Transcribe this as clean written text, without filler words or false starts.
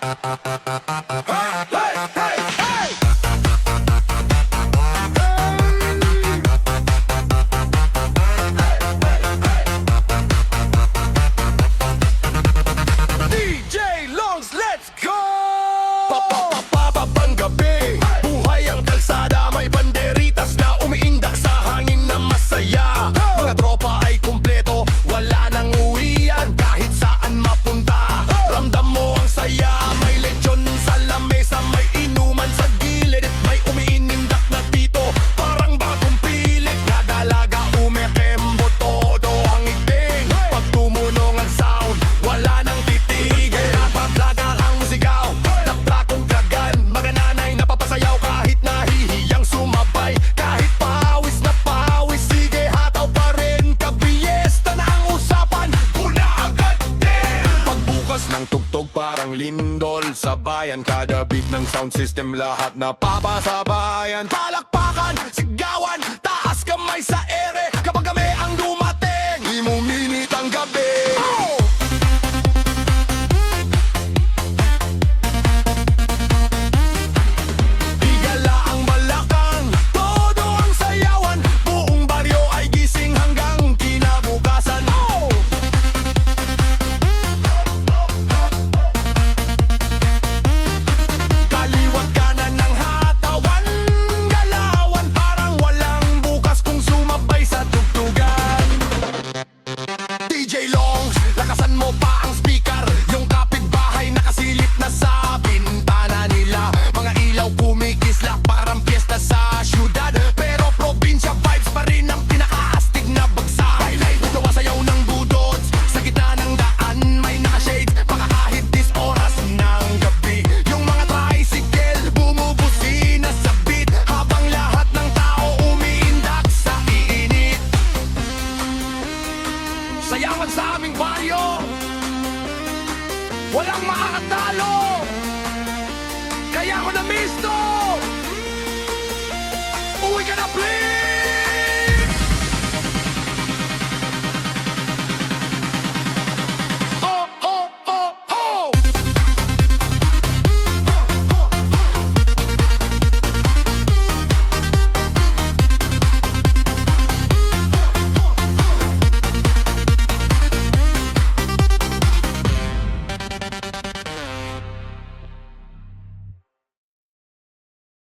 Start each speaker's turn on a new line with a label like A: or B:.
A: DJ Lhongz, let's go! Papapapapang gabi, buhay ang kalsada, may banderitas na umiindak sa hangin na masaya. Mga tropa ay kumpleto, wala nang uwian, kahit saan mapunta. Ramdam mo ang saya, may lechon sa lamesa, may inuman sa gilid, at may umiinindak na dito, parang bagong pilit. Nadalaga umekembo, todo ang iting. Pag tumunong ang sound, wala nang titigil. Napaglaga ang musigaw, taktakong gagan, mga nanay napapasayaw kahit nahihiyang sumabay. Kahit pawis na pawis, sige hataw pa rin, kabiesta na ang usapan, kuna agad din. Pagbukas ng tugtog parang lindol sa bayan, kada beat ng sound system lahat na papasabayan. Palakpakan, sigawan, taas kamay sa ere, kapag kami ang dumating, di mo minit ang gabi. Higala ang balakang, todo ang sayawan, buong baryo ay gising hanggang kinabukasan. Kaliwat kanan ng hatawan, galawan, parang walang bukas kung sumabay sa tugtugan. DJ Lhongz, lakasan mo pa ang speaker, yung kapitbahay nakasilip na sa bintana nila. Mga ilaw kumikislap, parang piyesta sa syudad, pero probinsya vibes pa rin ang pinakaastig na bagsak. Highlight, gawa sayaw ng budots, sa gitna ng daan may nakashades, baka kahit 10 oras ng gabi. Yung mga tricycle bumubusina sa beat, habang lahat ng tao umiindak sa init. Sayawan sa aming baryo, walang makakatalo, kaya ako na-miss to. Uwi ka na please!